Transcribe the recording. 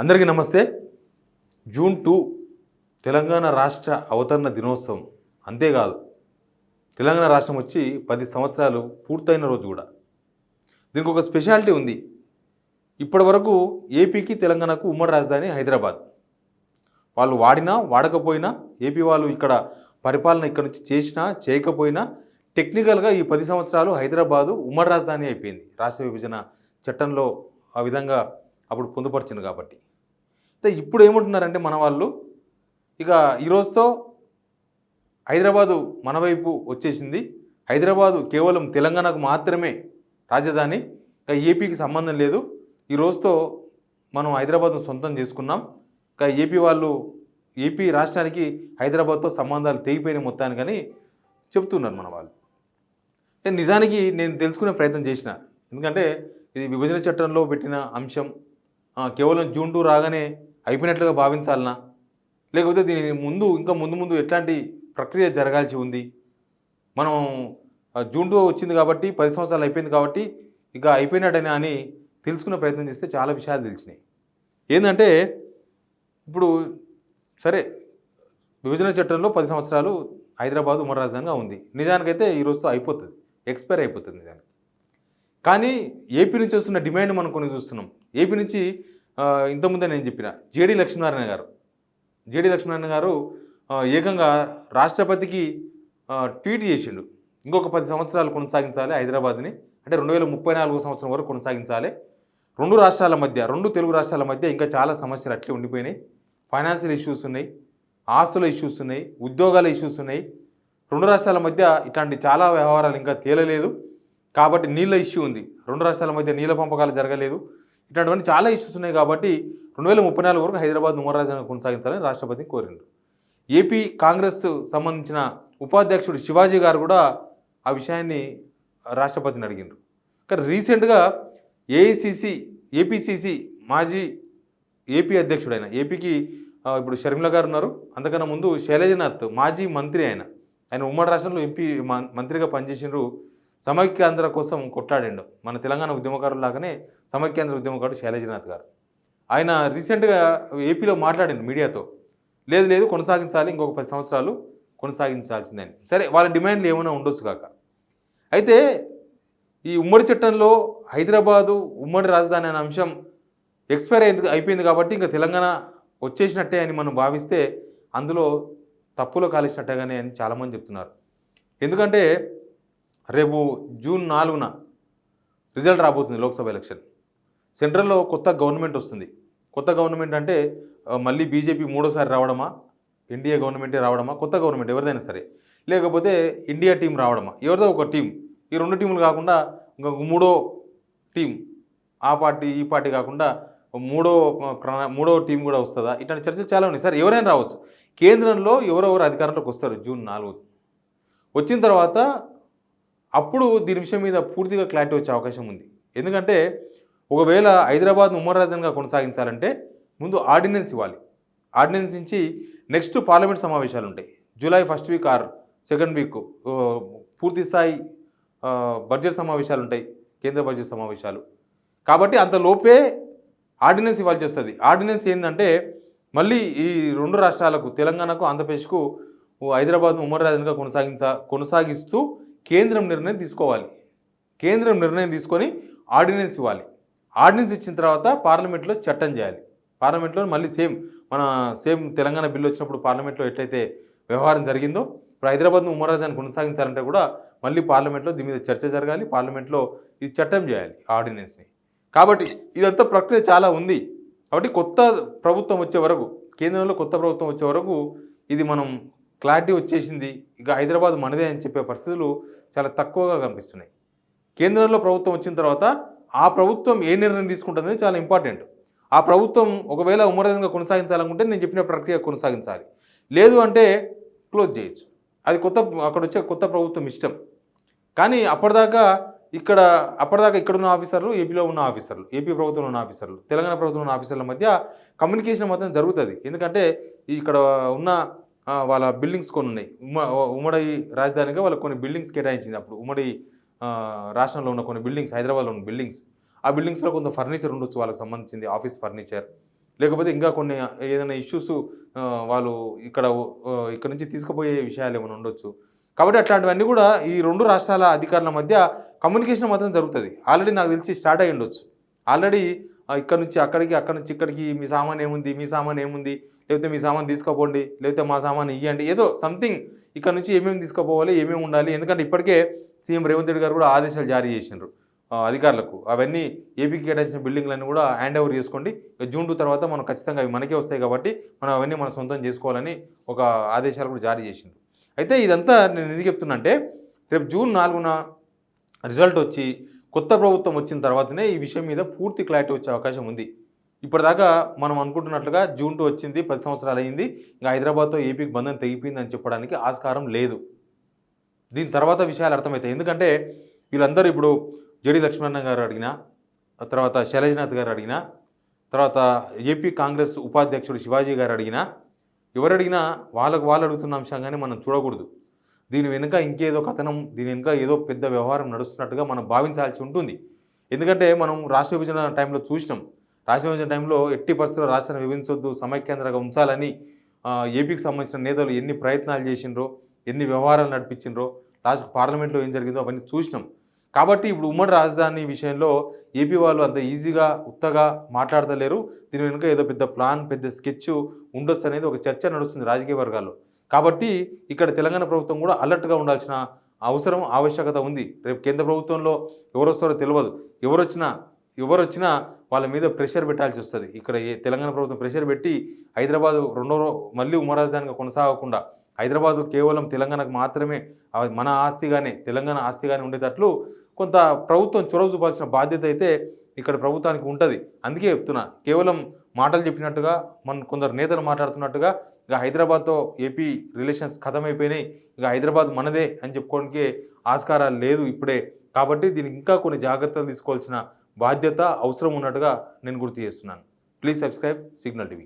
అందరికీ నమస్తే. జూన్ 2 తెలంగాణ రాష్ట్ర అవతరణ దినోత్సవం. అంతేకాదు, తెలంగాణ రాష్ట్రం వచ్చి 10 సంవత్సరాలు పూర్తయిన రోజు కూడా. దీనికి ఒక స్పెషాలిటీ ఉంది. ఇప్పటి వరకు ఏపీకి తెలంగాణకు ఉమ్మడి రాజధాని హైదరాబాద్. వాళ్ళు వాడినా వాడకపోయినా, ఏపీ వాళ్ళు ఇక్కడ పరిపాలన ఇక్కడ నుంచి చేసినా చేయకపోయినా, టెక్నికల్గా ఈ 10 సంవత్సరాలు హైదరాబాదు ఉమ్మడి రాజధాని అయిపోయింది. రాష్ట్ర విభజన చట్టంలో ఆ విధంగా అప్పుడు పొందుపరిచింది కాబట్టి. అయితే ఇప్పుడు ఏమంటున్నారంటే మన వాళ్ళు, ఇక ఈరోజుతో హైదరాబాదు మన వైపు వచ్చేసింది, హైదరాబాదు కేవలం తెలంగాణకు మాత్రమే రాజధాని, ఇక ఏపీకి సంబంధం లేదు, ఈ రోజుతో మనం హైదరాబాద్ను సొంతం చేసుకున్నాం, ఇక ఏపీ రాష్ట్రానికి హైదరాబాద్తో సంబంధాలు తెగిపోయిన మొత్తానికని చెప్తున్నారు మన వాళ్ళు. నిజానికి నేను తెలుసుకునే ప్రయత్నం చేసిన, ఎందుకంటే ఇది విభజన చట్టంలో పెట్టిన అంశం. కేవలం జూన్ 2 రాగానే అయిపోయినట్లుగా భావించాలనా, లేకపోతే దీని ఇంకా ముందు ఎట్లాంటి ప్రక్రియ జరగాల్సి ఉంది? మనం జూన్ 2 వచ్చింది కాబట్టి 10 సంవత్సరాలు అయిపోయింది కాబట్టి ఇక అయిపోయినట్టేనా అని తెలుసుకునే ప్రయత్నం చేస్తే చాలా విషయాలు తెలిసినాయి. ఏంటంటే ఇప్పుడు సరే, విభజన చట్టంలో 10 సంవత్సరాలు హైదరాబాద్ ఉమ్మడి రాజధానిగా ఉంది. నిజానికైతే ఈ రోజుతో అయిపోతుంది, ఎక్స్పైర్ అయిపోతుంది నిజానికి. కానీ ఏపీ నుంచి వస్తున్న డిమాండ్ మనం కొన్ని చూస్తున్నాం. ఏపీ నుంచి ఇంతకుముందే నేను చెప్పిన జేడీ లక్ష్మీనారాయణ గారు ఏకంగా రాష్ట్రపతికి ట్వీట్ చేసిండు, ఇంకొక 10 సంవత్సరాలు కొనసాగించాలి హైదరాబాద్ని, అంటే 2034 సంవత్సరం వరకు కొనసాగించాలి. రెండు తెలుగు రాష్ట్రాల మధ్య ఇంకా చాలా సమస్యలు అట్లే ఉండిపోయినాయి. ఫైనాన్షియల్ ఇష్యూస్ ఉన్నాయి, ఆస్తుల ఇష్యూస్ ఉన్నాయి, ఉద్యోగాల ఇష్యూస్ ఉన్నాయి. రెండు రాష్ట్రాల మధ్య ఇట్లాంటి చాలా వ్యవహారాలు ఇంకా తేలలేదు. కాబట్టి నీళ్ళ ఇష్యూ ఉంది, రెండు రాష్ట్రాల మధ్య నీళ్ళ పంపకాలు జరగలేదు. ఇట్లాంటివన్నీ చాలా ఇష్యూస్ ఉన్నాయి. కాబట్టి 2034 వరకు హైదరాబాద్ ఉమ్మడి రాజధాని కొనసాగించాలని రాష్ట్రపతిని కోరిండు. ఏపీ కాంగ్రెస్ సంబంధించిన ఉపాధ్యక్షుడు శివాజీ గారు కూడా ఆ విషయాన్ని రాష్ట్రపతిని అడిగిండ్రు. కానీ రీసెంట్గా ఏపీసీసీ మాజీ ఏపీ అధ్యక్షుడైన, ఏపీకి ఇప్పుడు షర్మిల గారు ఉన్నారు, అంతకన్నా ముందు శైలజనాథ్ మాజీ మంత్రి, ఆయన ఉమ్మడి రాష్ట్రంలో ఎంపీ మంత్రిగా పనిచేసిండ్రు. సమైక్యాంధ్ర కోసం కొట్లాడిండు, మన తెలంగాణ ఉద్యమకారులు లాగానే సమైక్యాంధ్ర ఉద్యమకారుడు శైలజనాథ్ గారు. ఆయన రీసెంట్గా ఏపీలో మాట్లాడిండు మీడియాతో, లేదు కొనసాగించాలి, ఇంకొక 10 సంవత్సరాలు కొనసాగించాల్సిందని. సరే, వాళ్ళ డిమాండ్లు ఏమైనా ఉండొచ్చు కాక. అయితే ఈ ఉమ్మడి చట్టంలో హైదరాబాదు ఉమ్మడి రాజధాని అనే అంశం ఎక్స్పైర్ అయిపోయింది కాబట్టి ఇంకా తెలంగాణ వచ్చేసినట్టే అని మనం భావిస్తే అందులో తప్పులో కాలేసినట్టేగానే అని చాలామంది చెప్తున్నారు. ఎందుకంటే రేపు జూన్ 4న రిజల్ట్ రాబోతుంది లోక్సభ ఎలక్షన్. సెంట్రల్లో కొత్త గవర్నమెంట్ వస్తుంది. కొత్త గవర్నమెంట్ అంటే మళ్ళీ బీజేపీ మూడోసారి రావడమా, ఎన్డీఏ గవర్నమెంటే రావడమా, కొత్త గవర్నమెంట్ ఎవరిదైనా సరే, లేకపోతే ఇండియా టీం రావడమా, ఎవరిదో ఒక టీం. ఈ రెండు టీంలు కాకుండా ఇంకొక మూడో టీం, ఆ పార్టీ ఈ పార్టీ కాకుండా మూడో టీం కూడా వస్తుందా? ఇట్లాంటి చర్చలు చాలా ఉన్నాయి. సరే, ఎవరైనా రావచ్చు. కేంద్రంలో ఎవరెవరు అధికారంలోకి వస్తారు జూన్ 4 వచ్చిన తర్వాత, అప్పుడు దీని విషయం మీద పూర్తిగా క్లారిటీ వచ్చే అవకాశం ఉంది. ఎందుకంటే ఒకవేళ హైదరాబాద్ను ఉమ్మడి రాజధానిగా కొనసాగించాలంటే ముందు ఆర్డినెన్స్ ఇవ్వాలి. ఆర్డినెన్స్ నుంచి నెక్స్ట్ పార్లమెంట్ సమావేశాలు ఉంటాయి. July 1st week or 2nd week పూర్తి స్థాయి బడ్జెట్ సమావేశాలు ఉంటాయి, కేంద్ర బడ్జెట్ సమావేశాలు. కాబట్టి అంతలోపే ఆర్డినెన్స్ ఇవ్వాల్సి వస్తుంది. ఆర్డినెన్స్ ఏంటంటే మళ్ళీ ఈ రెండు రాష్ట్రాలకు, తెలంగాణకు ఆంధ్రప్రదేశ్కు హైదరాబాద్ను ఉమ్మడి రాజధానిగా కొనసాగిస్తూ కేంద్రం నిర్ణయం తీసుకోవాలి. కేంద్రం నిర్ణయం తీసుకొని ఆర్డినెన్స్ ఇవ్వాలి. ఆర్డినెన్స్ ఇచ్చిన తర్వాత పార్లమెంట్లో చట్టం చేయాలి. పార్లమెంట్లో మళ్ళీ సేమ్ తెలంగాణ బిల్లు వచ్చినప్పుడు పార్లమెంట్లో ఎట్లయితే వ్యవహారం జరిగిందో, ఇప్పుడు హైదరాబాద్ను ఉమ్మడి రాజధాని కొనసాగించాలంటే కూడా మళ్ళీ పార్లమెంట్లో దీని మీద చర్చ జరగాలి, పార్లమెంట్లో ఇది చట్టం చేయాలి ఆర్డినెన్స్ని. కాబట్టి ఇదంతా ప్రక్రియ చాలా ఉంది. కాబట్టి కొత్త ప్రభుత్వం వచ్చే వరకు, కేంద్రంలో కొత్త ప్రభుత్వం వచ్చే వరకు ఇది మనం క్లారిటీ వచ్చేసింది, ఇక హైదరాబాద్ మనదే అని చెప్పే పరిస్థితులు చాలా తక్కువగా కనిపిస్తున్నాయి. కేంద్రంలో ప్రభుత్వం వచ్చిన తర్వాత ఆ ప్రభుత్వం ఏ నిర్ణయం తీసుకుంటుంది చాలా ఇంపార్టెంట్. ఆ ప్రభుత్వం ఒకవేళ ఉమ్మడిగా కొనసాగించాలనుకుంటే నేను చెప్పిన ప్రక్రియ కొనసాగించాలి, లేదు అంటే క్లోజ్ చేయొచ్చు. అది అక్కడ వచ్చే కొత్త ప్రభుత్వం ఇష్టం. కానీ అప్పటిదాకా ఇక్కడ ఉన్న ఆఫీసర్లు, ఏపీలో ఉన్న ఆఫీసర్లు, ఏపీ ప్రభుత్వంలో ఉన్న ఆఫీసర్లు, తెలంగాణ ప్రభుత్వంలో ఉన్న ఆఫీసర్ల మధ్య కమ్యూనికేషన్ మాత్రం జరుగుతుంది. ఎందుకంటే ఇక్కడ ఉన్న వాళ్ళ బిల్డింగ్స్ కొన్ని ఉన్నాయి. ఉమ్మడి రాజధానిగా వాళ్ళకి కొన్ని బిల్డింగ్స్ కేటాయించింది. అప్పుడు ఉమ్మడి రాష్ట్రంలో ఉన్న కొన్ని బిల్డింగ్స్, హైదరాబాద్లో ఉన్న బిల్డింగ్స్, ఆ బిల్డింగ్స్లో కొంత ఫర్నిచర్ ఉండొచ్చు వాళ్ళకి సంబంధించింది, ఆఫీస్ ఫర్నిచర్, లేకపోతే ఇంకా కొన్ని ఏదైనా ఇష్యూస్ వాళ్ళు ఇక్కడ నుంచి తీసుకుపోయే విషయాలు ఏమైనా ఉండొచ్చు. కాబట్టి అట్లాంటివన్నీ కూడా ఈ 2 రాష్ట్రాల అధికారుల మధ్య కమ్యూనికేషన్ మాత్రం జరుగుతది. ఆల్రెడీ నాకు తెలిసి స్టార్ట్ అయ్యి ఉండొచ్చు. ఆల్రెడీ ఇక్కడ నుంచి అక్కడికి, అక్కడి నుంచి ఇక్కడికి మీ సామాను ఏముంది? మీ సామాను ఏముంది? లేకపోతే మీ సామాను తీసుకుపోండి, లేకపోతే మా సామాను ఇయ్యండి. ఏదో సంథింగ్ ఇక్కడ నుంచి ఏమేమి తీసుకుపోవాలి, ఏమేమి ఉండాలి. ఎందుకంటే ఇప్పటికే సీఎం రేవంత్ రెడ్డి గారు కూడా ఆదేశాలు జారీ చేసిండ్రు అధికారులకు. అవన్నీ ఏపీకి కేటాయించిన బిల్డింగ్లన్నీ కూడా హ్యాండ్ ఓవర్ చేసుకోండి. జూన్ 2 తర్వాత మనం ఖచ్చితంగా అవి మనకే వస్తాయి కాబట్టి మనం అవన్నీ మన సొంతం చేసుకోవాలని ఒక ఆదేశాలు కూడా జారీ చేసిండ్రు. అయితే ఇదంతా నేను ఎందుకు చెప్తున్నా అంటే రేపు జూన్ 4న రిజల్ట్ వచ్చి కొత్త ప్రభుత్వం వచ్చిన తర్వాతనే ఈ విషయం మీద పూర్తి క్లారిటీ వచ్చే అవకాశం ఉంది. ఇప్పటిదాకా మనం అనుకుంటున్నట్లుగా జూన్ 2 వచ్చింది, 10 సంవత్సరాలు అయింది, ఇంకా హైదరాబాద్తో ఏపీకి బంధం తెగిపోయింది అని చెప్పడానికి ఆస్కారం లేదు. దీని తర్వాత విషయాలు అర్థమవుతాయి. ఎందుకంటే వీళ్ళందరూ ఇప్పుడు జేడీ లక్ష్మణ గారు అడిగినా, తర్వాత శైలజనాథ్ గారు అడిగినా, తర్వాత ఏపీ కాంగ్రెస్ ఉపాధ్యక్షుడు శివాజీ గారు అడిగినా, ఎవరు అడిగినా వాళ్ళు అడుగుతున్న అంశంగానే మనం చూడకూడదు. దీని వెనుక ఇంకేదో కథనం, దీని వెనుక ఏదో పెద్ద వ్యవహారం నడుస్తున్నట్టుగా మనం భావించాల్సి ఉంటుంది. ఎందుకంటే మనం రాష్ట్ర విభజన టైంలో చూసినాం. రాష్ట్ర విభజన టైంలో ఎట్టి పరిస్థితుల్లో రాష్ట్రాన్ని విభజించొద్దు, సమైక్యాంధ్రగా ఉంచాలని ఏపీకి సంబంధించిన నేతలు ఎన్ని ప్రయత్నాలు చేసిండ్రో, ఎన్ని వ్యవహారాలు నడిపించిండ్రో, లాస్ట్ పార్లమెంట్లో ఏం జరిగిందో అవన్నీ చూసినాం. కాబట్టి ఇప్పుడు ఉమ్మడి రాజధాని విషయంలో ఏపీ వాళ్ళు అంత ఈజీగా ఉత్తగా మాట్లాడతలేరు. దీని వెనుక ఏదో పెద్ద ప్లాన్, పెద్ద స్కెచ్ ఉండొచ్చు అనేది ఒక చర్చ నడుస్తుంది రాజకీయ వర్గాల్లో. కాబట్టి ఇక్కడ తెలంగాణ ప్రభుత్వం కూడా అలర్ట్గా ఉండాల్సిన అవసరం, ఆవశ్యకత ఉంది. రేపు కేంద్ర ప్రభుత్వంలో ఎవరు వస్తారో తెలియదు. ఎవరొచ్చినా వాళ్ళ మీద ప్రెషర్ పెట్టాల్సి వస్తుంది. ఇక్కడ తెలంగాణ ప్రభుత్వం ప్రెషర్ పెట్టి హైదరాబాద్ మళ్ళీ ఉమ్మడి రాజధానిగా కొనసాగకుండా, హైదరాబాదు కేవలం తెలంగాణకు మాత్రమే మన ఆస్తిగానే, తెలంగాణ ఆస్తిగానే ఉండేటట్లు కొంత ప్రభుత్వం చొరవ చూపాల్సిన బాధ్యత అయితే ఇక్కడ ప్రభుత్వానికి ఉంటుంది. అందుకే చెప్తున్నా, కేవలం మాటలు చెప్పినట్టుగా కొందరు నేతలు మాట్లాడుతున్నట్టుగా ఇక హైదరాబాద్తో ఏపీ రిలేషన్స్ ఖతమైపోయినాయి, ఇక హైదరాబాద్ మనదే అని చెప్పుకోవడానికి ఆస్కారాలు లేదు ఇప్పుడే. కాబట్టి దీనికి ఇంకా కొన్ని జాగ్రత్తలు తీసుకోవాల్సిన బాధ్యత, అవసరం ఉన్నట్టుగా నేను గుర్తు చేస్తున్నాను. Please subscribe signal TV.